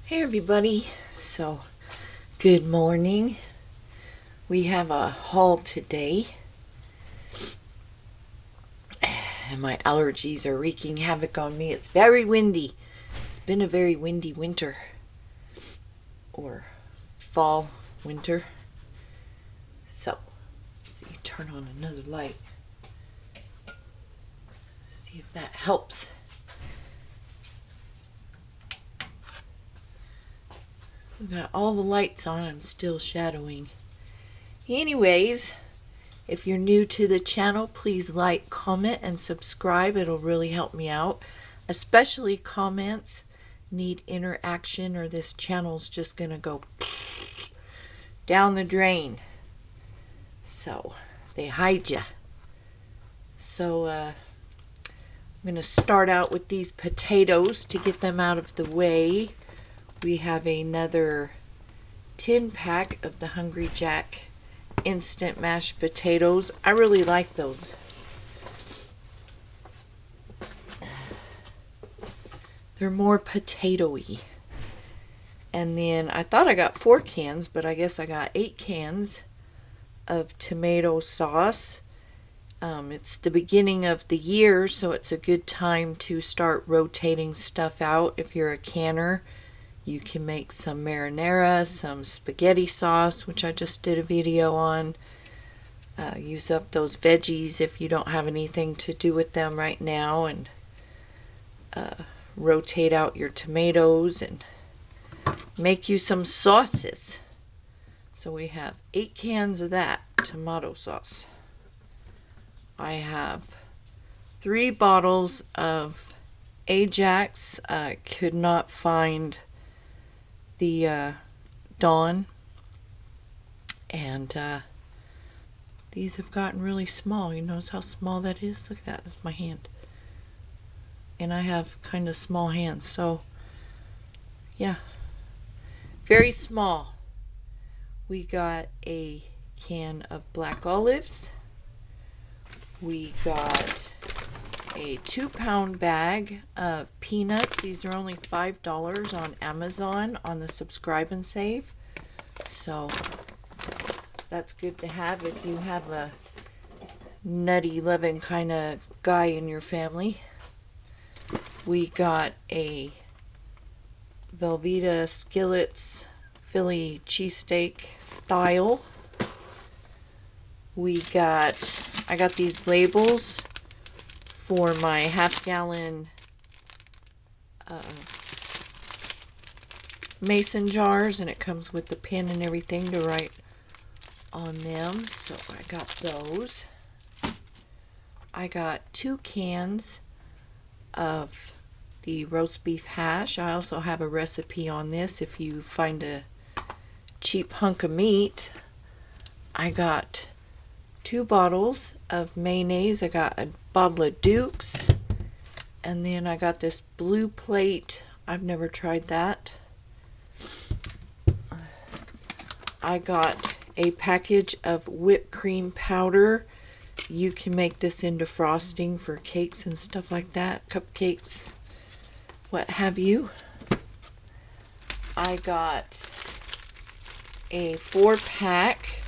Hey everybody, so good morning. We have a haul today and my allergies are wreaking havoc on me. It's very windy. It's been a very windy winter or fall winter. So, let's see, turn on another light. See if that helps. So got all the lights on, I'm still shadowing. Anyways, if you're new to the channel, please like, comment, and subscribe. It'll really help me out. Especially comments need interaction or this channel's just going to go down the drain. So, they hide ya. So, I'm going to start out with these potatoes to get them out of the way. We have another 10 pack of the Hungry Jack instant mashed potatoes. I really like those. They're more potatoey. And then I thought I got 4 cans, but I guess I got 8 cans of tomato sauce. It's the beginning of the year, so it's a good time to start rotating stuff out. If you're a canner, you can make some marinara, some spaghetti sauce, which I just did a video on. Use up those veggies if you don't have anything to do with them right now, and rotate out your tomatoes and make you some sauces. So we have 8 cans of that tomato sauce. I have 3 bottles of Ajax. I could not find the Dawn, and these have gotten really small. You notice how small that is? Look at that, that's my hand. And I have kind of small hands, so yeah, very small. We got a can of black olives. We got a 2-pound bag of peanuts. These are only $5 on Amazon on the subscribe and save. So that's good to have if you have a nutty loving kind of guy in your family. We got a Velveeta Skillets Philly cheesesteak style. I got these labels for my half-gallon mason jars, and it comes with the pen and everything to write on them, so I got those. I got 2 cans of the roast beef hash. I also have a recipe on this if you find a cheap hunk of meat. I got 2 bottles of mayonnaise. I got a bottle of Duke's, and then I got this Blue Plate. I've never tried that. I got a package of whipped cream powder. You can make this into frosting for cakes and stuff like that, cupcakes, what have you. I got a 4-pack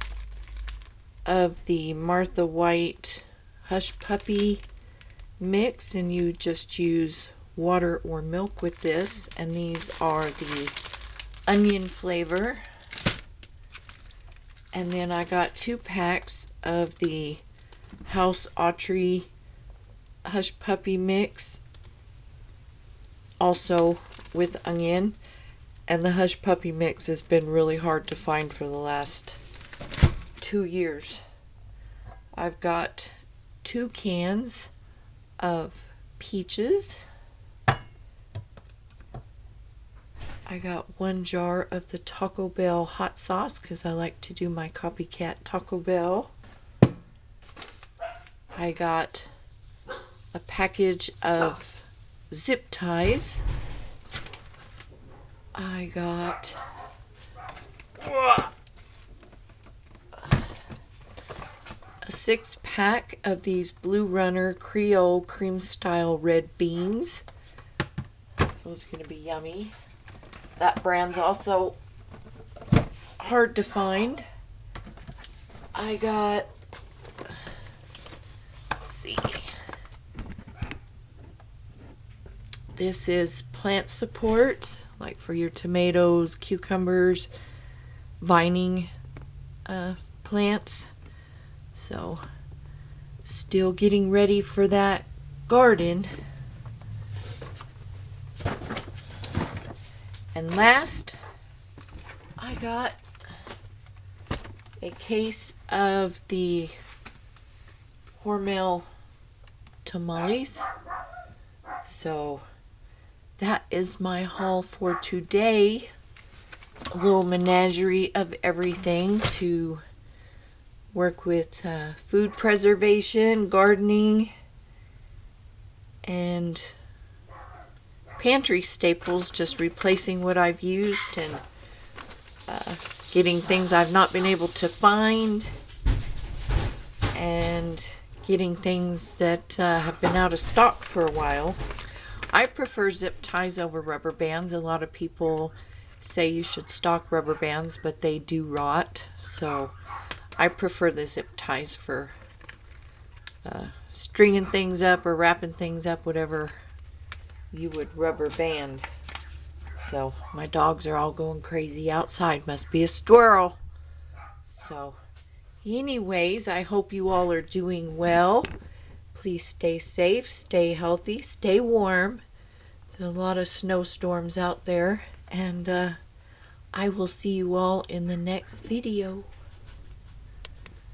of the Martha White Hush Puppy mix, and you just use water or milk with this, and these are the onion flavor. And then I got 2 packs of the House Autry Hush Puppy mix, also with onion. And the Hush Puppy mix has been really hard to find for the last 2 years. I've got 2 cans of peaches. I got 1 jar of the Taco Bell hot sauce because I like to do my copycat Taco Bell. I got a package of zip ties. I got a 6-pack of these Blue Runner Creole cream style red beans. Those are going to be yummy. That brand's also hard to find. I got, let's see, this is plant support, like for your tomatoes, cucumbers, vining plants. So still getting ready for that garden. And last, I got a case of the Hormel tamales. So that is my haul for today. A little menagerie of everything to work with food preservation, gardening, and pantry staples, just replacing what I've used and getting things I've not been able to find, and getting things that have been out of stock for a while. I prefer zip ties over rubber bands. A lot of people say you should stock rubber bands, but they do rot. So I prefer the zip ties for stringing things up or wrapping things up, whatever you would rubber band. So my dogs are all going crazy outside. Must be a squirrel. So anyways, I hope you all are doing well. Please stay safe, stay healthy, stay warm. There's a lot of snowstorms out there, and I will see you all in the next video.